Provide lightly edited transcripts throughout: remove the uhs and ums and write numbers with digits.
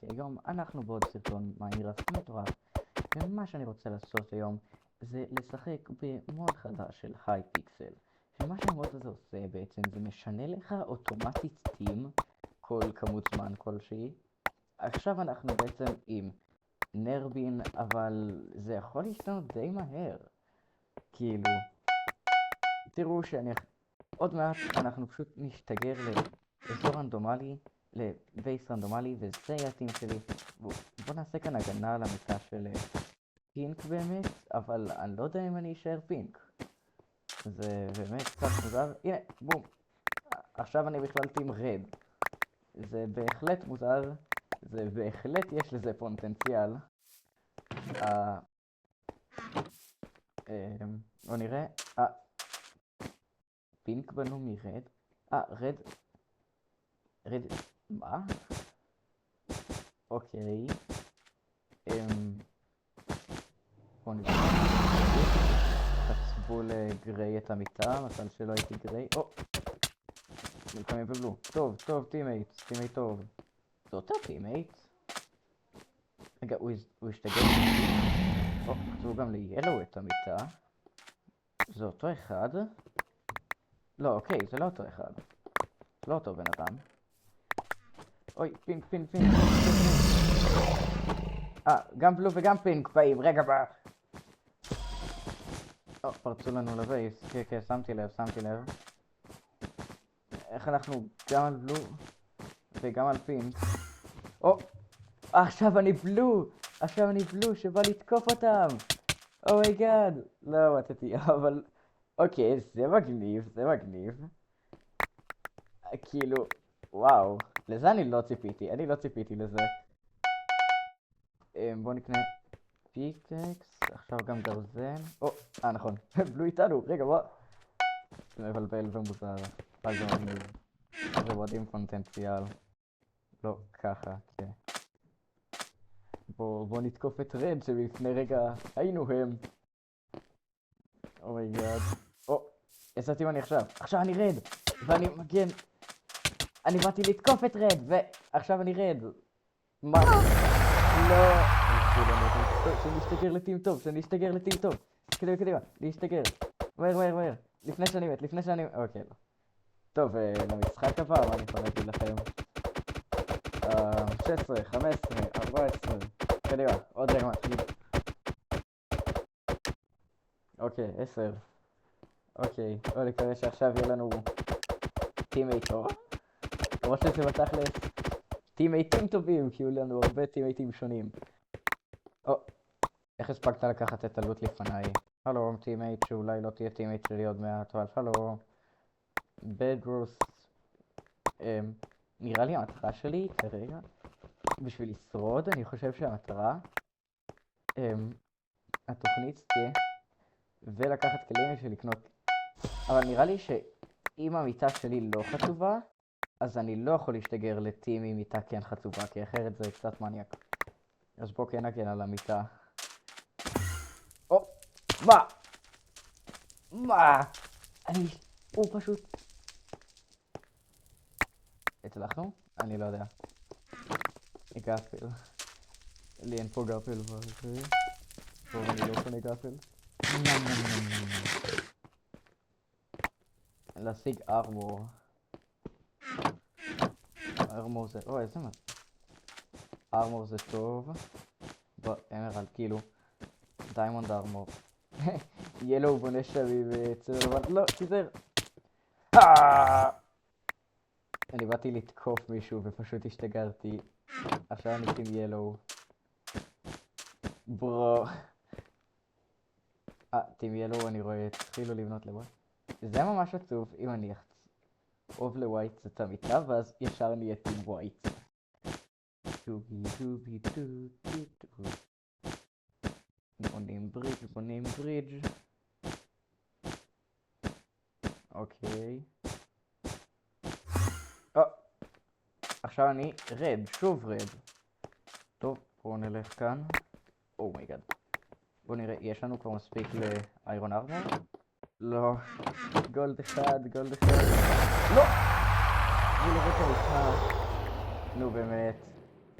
כי היום אנחנו בעוד סרטון מיינקראפט מטורף, ומה שאני רוצה לעשות היום זה לשחק במוד חדש של הייפיקסל, שמה שהמוד הזה עושה בעצם זה משנה לך אוטומטית טים כל כמות זמן כלשהי. עכשיו אנחנו בעצם עם נרבין, אבל זה יכול להשתנות די מהר. כאילו, תראו עוד מעט אנחנו פשוט נשתגר לאזור רנדומלי, לבייס רנדומלי, וזה יהיה הטים שלי. בוא נעשה כאן הגנה על המיטה של פינק באמת, אבל אני לא יודע אם אני אשאר פינק. זה באמת קצת מוזר. הנה, בום. עכשיו אני בכלל טים רד. זה בהחלט מוזר, זה בהחלט יש לזה פוטנציאל. בוא נראה. פינק בנו מרד. רד, מה? אוקיי. בוא נראה. תצבו לגריי את המיטה, מזל שלא הייתי גריי. מלחמים בבלו. טוב, טימייט טוב. זה אותו טימייט? רגע, הוא השתגע. חצבו גם ליאלו את המיטה. זה אותו אחד? לא, אוקיי, זה לא אותו אחד. זה לא אותו בן אדם. אוי, פינק. גם בלו וגם פינק באים, רגע בא. פרצו לנו לבייס. כן, שמתי לב. איך אנחנו גם על בלו וגם על פינק. עכשיו אני בלו שבא לתקוף אותם. אומייגאד. לא, מתתי, אבל אוקיי, זה מגניב. כאילו, וואו, לזה אני לא ציפיתי לזה. בוא נקנה פיקקס, עכשיו גם גרזן. נכון, בלו איתנו, רגע, בוא. זה מבלבל ומוזר, אבל זה מגניב. זה מאוד עם פוטנציאל. לא, ככה, כן. בוא נתקוף את רד שלפני רגע היינו הם. אומייגאד. איזה טים אני עכשיו אני רד ואני מגן. אני באתי לתקוף את רד ועכשיו אני רד. מה? לא. שנשתגר לטים טוב. קדימה, להשתגר. מהר. לפני שאני מת. אוקיי, לא. טוב, למשחק הבא, מה אני יכול להגיד לכם? 16, 15, 14. קדימה, עוד רגע מתחיל. אוקיי, 10. אוקיי, בוא נקווה שעכשיו יהיה לנו טימייט טוב. למרות שזה בתכלס טימייטים טובים, כי יהיו לנו הרבה טימייטים שונים. איך הספקת לקחת את הלוט לפניי? הלו, טימייט שאולי לא תהיה טימייט שלי עוד מעט, אבל הלו. בדרוס. נראה לי המטרה שלי כרגע, בשביל לשרוד, אני חושב שהמטרה, התוכנית תהיה, ולקחת כלים בשביל לקנות. אבל נראה לי שאם המיטה שלי לא חצובה, אז אני לא יכול להשתגר לטים עם מיטה כן חצובה, כי אחרת זה קצת מניאק. אז בוא כן נגן על המיטה. מה? הוא פשוט... הצלחנו? אני לא יודע. גאפל. לי אין פה גאפל וזה. טוב, אני לא קונה גאפל. להשיג ארמור. ארמור זה... איזה מה? ארמור זה טוב. אמרלד, כאילו. דיימונד ארמור. ילו בונה שבי וצבע לבן. לא, תיזהר. אני באתי לתקוף מישהו ופשוט השתגרתי. עכשיו אני עם ילו. ברו. טים ילו אני רואה, התחילו לבנות לווייט. זה ממש עצוב אם אני אוהב לווייט את המיטה ואז ישר נהיה טים ווייט. דובי. בונים ברידג'. אוקיי. עכשיו אני רד, שוב רד. טוב, בואו נלך כאן. אומייגאד. בואו נראה, יש לנו כבר מספיק לאיירון ארמור? לא. גולד אחד. לא! אני לא רוצה אותך. נו באמת.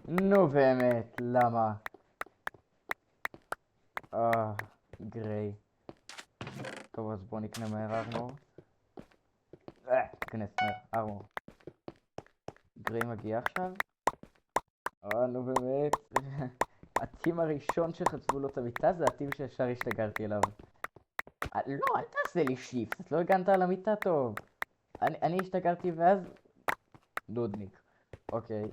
נו באמת, למה? גריי. טוב, אז בוא נקנה מהר ארמור. תיכנס מהר, ארמור. גריי מגיע עכשיו? נו באמת. הטים הראשון שחצבו לו את המיטה זה הטים שישר השתגרתי אליו. לא, אל תעשה לי שיפט, את לא הגנת על המיטה טוב. אני השתגרתי ואז... דודניק. אוקיי.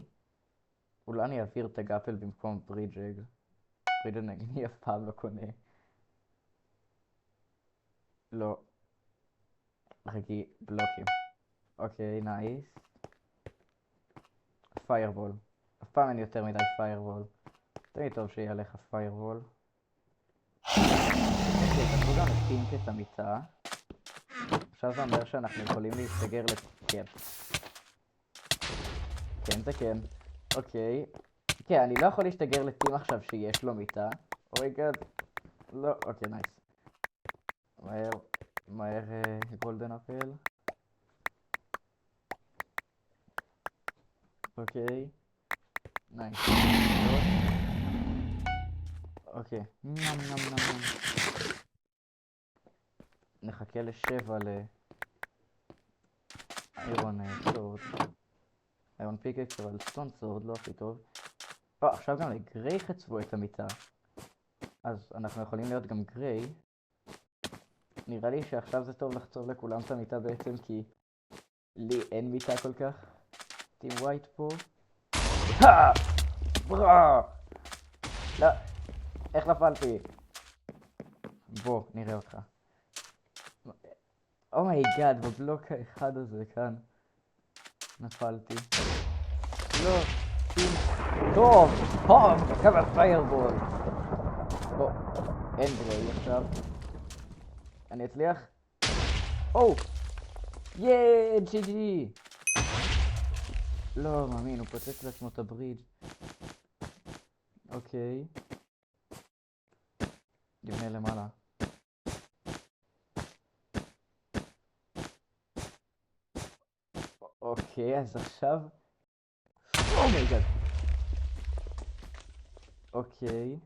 אולי אני אעביר את הגאפל במקום ברידג'. ברידג' אני אף פעם לא קונה. לא. חכי, בלוקים. אוקיי, נייס. פיירבול. אף פעם אין יותר מדי פיירבול. תמיד טוב שיהיה לך פיירבול. אוקיי, תעשו גם את פינק את המיטה. עכשיו זה אומר שאנחנו יכולים להסתגר כן. כן, זה כן. אוקיי. כן, אני לא יכול להסתגר לטים עכשיו שיש לו מיטה. אורגד. לא, אוקיי, נייס. מהר גולדן אפל. אוקיי. נייס. אוקיי. נם נם נם נם. נחכה ל7 איירון סורד. איירון פיקקס, אבל סטון סורד לא הכי טוב. עכשיו גם לגריי חצבו את המיטה. אז אנחנו יכולים להיות גם גריי. נראה לי שעכשיו זה טוב לחצוב לכולם את המיטה בעצם, כי לי אין מיטה כל כך. טים ווייט פה. ברא! לא, איך נפלתי? בוא, נראה אותך. אומייגאד, בבלוק האחד הזה כאן נפלתי. לא, טים. טוב, כמה פיירבול. בוא, אין גריי עכשיו. אני אצליח? ג'י ג'י! לא מאמין, הוא פוצץ לעצמו את הברידג'. אוקיי. נבנה למעלה. אוקיי, אז עכשיו... אומייגאד! אוקיי.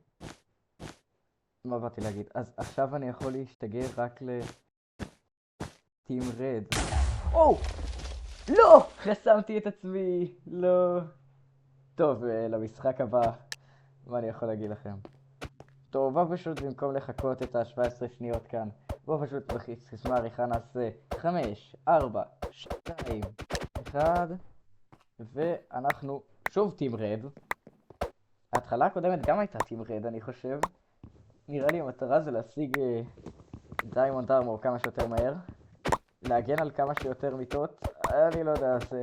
מה באתי להגיד? אז עכשיו אני יכול להשתגר רק לטים רד. לא! חסמתי את עצמי! לא. טוב, למשחק הבא, מה אני יכול להגיד לכם? טוב, בוא פשוט במקום לחכות את ה-17 שניות כאן, בוא פשוט בסיסמה עריכה נעשה 5, 4, 2, 1, ואנחנו שוב טים רד. ההתחלה הקודמת גם הייתה טים רד, אני חושב. נראה לי המטרה זה להשיג דיימונד ארמור כמה שיותר מהר, להגן על כמה שיותר מיטות. אני לא יודע, זה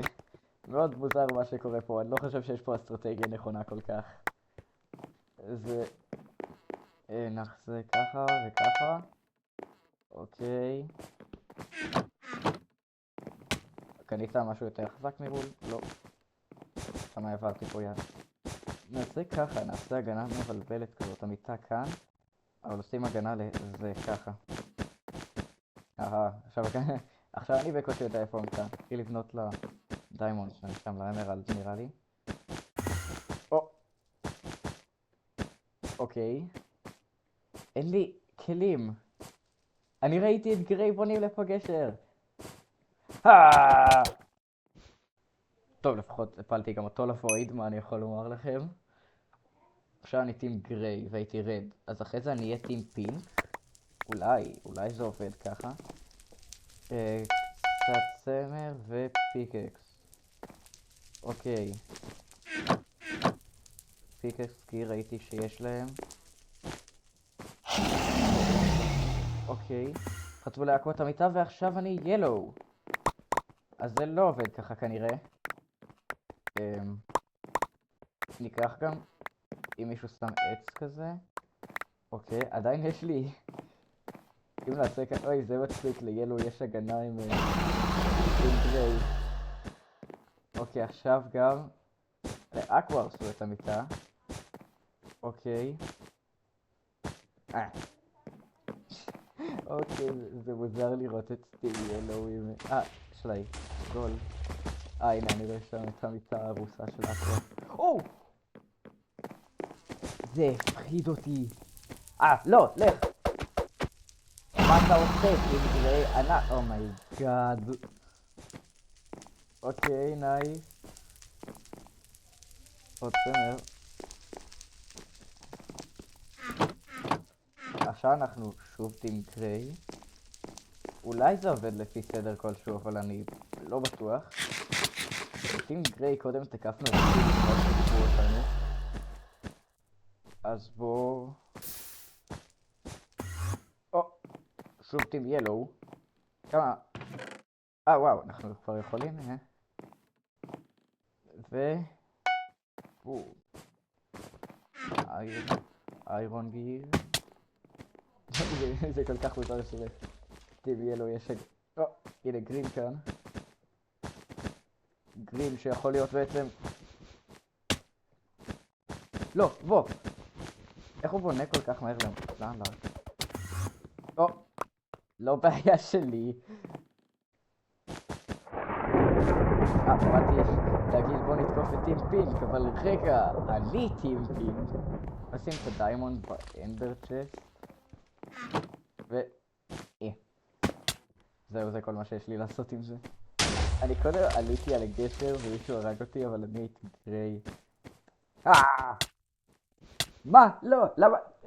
מאוד מוזר מה שקורה פה, אני לא חושב שיש פה אסטרטגיה נכונה כל כך. זה... נחזה ככה וככה. אוקיי. קנית משהו יותר חזק מרול? לא. כמה העברתי פה יד. נעשה ככה, נעשה הגנה מבלבלת כזאת, המיטה כאן, אבל עושים הגנה לזה ככה. עכשיו אני בקושי יודע איפה המיטה. נתחיל לבנות לדיימונד שאני שם, לאמרלד נראה לי. אוקיי. אין לי כלים. אני ראיתי את גריי בונים לפה גשר. טוב, לפחות הפלתי גם אותו לפויד, מה אני יכול לומר לכם? עכשיו אני טים גריי והייתי רד, אז אחרי זה אני אהיה טים פינק. אולי זה עובד ככה. קצת צמר ופיקקס. אוקיי. פיקקס כי ראיתי שיש להם. אוקיי. חצבו להקות המיטה ועכשיו אני ילו. אז זה לא עובד ככה כנראה. ניקח גם אם מישהו שם עץ כזה. אוקיי, עדיין יש לי. אם נעשה ככה, אוי זה מצחיק, לילו יש הגנה עם גריי. אוקיי, עכשיו גם לאקווה עשו את המיטה. אוקיי. אוקיי, זה מוזר לראות את סטים ילו עם... שלי, גול. הנה, אני רואה שם את המיטה הרוסה של אקווה. זה הפחיד אותי. לא, לך. מה אתה עושה? טים גריי ענק. אומייגאד. אוקיי, נייס. עוד צמר. עכשיו אנחנו שוב טים גריי. אולי זה עובד לפי סדר כלשהו, אבל אני לא בטוח. טים גריי קודם תקפנו את טים גריי אותנו. אז בואו... שוב טים ילו. כמה... וואו, אנחנו כבר יכולים, איירון גיר. זה כל כך מוזר שלטים ילו יש... הנה גרין כאן. גרין שיכול להיות בעצם... לא, בוא! איך הוא בונה כל כך מהר לאן? לא בעיה שלי. באתי להגיד בוא נתקוף את טים פינק, אבל רגע, אני טים פינק. נשים את הדיימונד באנדר צ'סט. זהו, זה כל מה שיש לי לעשות עם זה. אני קודם עליתי על הגשר ומישהו הרג אותי, אבל אני הייתי גריי. מה? לא!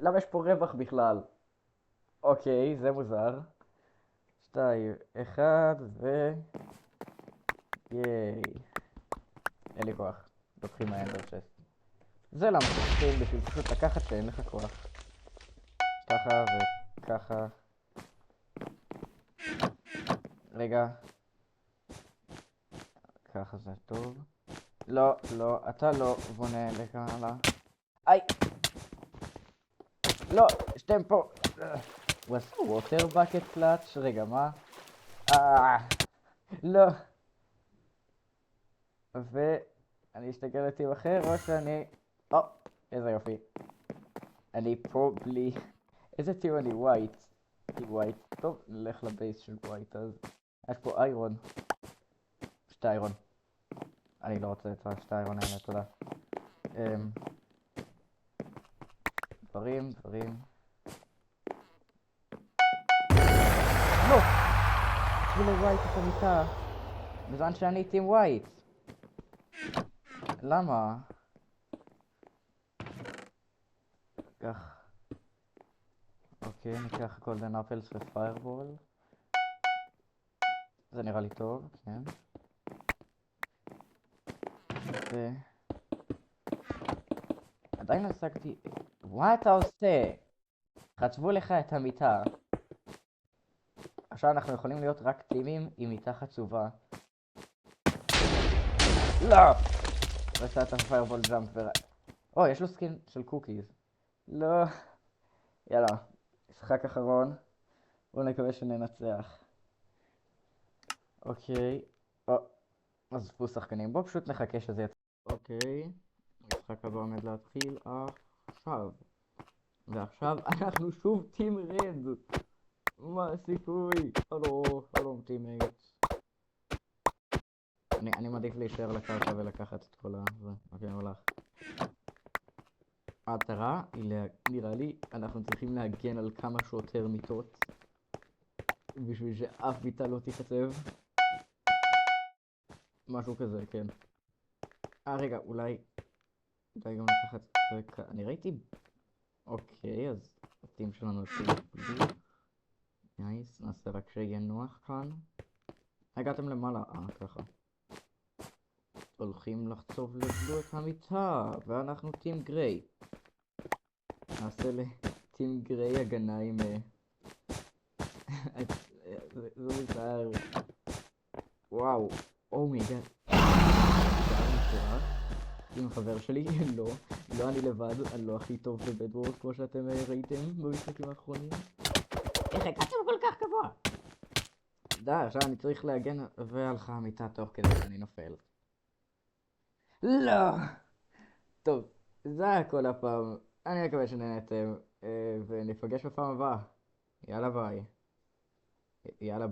למה יש פה רווח בכלל? אוקיי, זה מוזר. 2, 1 ייי. אין לי כוח. לוקחים מהאנדר צ'סט. זה למה שצריכים בשביל פשוט לקחת שאין לך כוח. ככה וככה. רגע. ככה זה טוב. לא, אתה לא בונה לכאלה. לא, שתם פה. הוא עשה ווטר בקט קלאץ'? רגע, מה? לא. ואני אסתכל לטים אחר, או שאני... איזה יופי. אני פה בלי... איזה טים אני? ווייט. ווייט. טוב, נלך לבייס של ווייט אז. יש פה איירון. 2 איירון. אני לא רוצה את 2 איירון האלה, תודה. דברים. לא! תביא לווייט את המיטה. בזמן שאני טים ווייט. למה? כך. אוקיי, ניקח גולדן אפלס ופיירבול. זה נראה לי טוב, כן. עדיין לא השגתי... מה אתה עושה? חצבו לך את המיטה. עכשיו אנחנו יכולים להיות רק טימים עם מיטה חצובה. לא! ועשה את הפיירבול ג'אמפ יש לו סקין של קוקיז. לא. יאללה, משחק אחרון. בואו נקווה שננצח. אוקיי. אז פה שחקנים. בואו פשוט נחכה שזה יצא. אוקיי. המשחק הבא עומד להתחיל עכשיו. ועכשיו אנחנו שוב טים רד. מה הסיכוי? הלו, טימייטס. אני מעדיף להישאר לקרקע ולקחת את כל זה. אוקיי, הולך. המטרה היא, נראה לי, אנחנו צריכים להגן על כמה שיותר מיטות. בשביל שאף מיטה לא תיחצב. משהו כזה, כן. רגע, אולי גם לקחת... אני ראיתי... אוקיי, אז הטים שלנו התחיל בלי. נייס, נעשה רק שיהיה נוח כאן. הגעתם למעלה, ככה. הולכים לחצוב לבלו את המיטה, ואנחנו טים גריי. נעשה לטים גריי הגנה עם... זה מוזר. וואו, אומייגאד. עם חבר שלי, לא אני לבד, אני לא הכי טוב בבדוורד כמו שאתם ראיתם במשחקים האחרונים. איך הגעתם כל כך גבוה? עכשיו אני צריך להגן והלכה המיטה תוך כדי שאני נופל. לא! טוב, זה הכל הפעם. אני מקווה שנהנתם, וניפגש בפעם הבאה. יאללה ביי. יאללה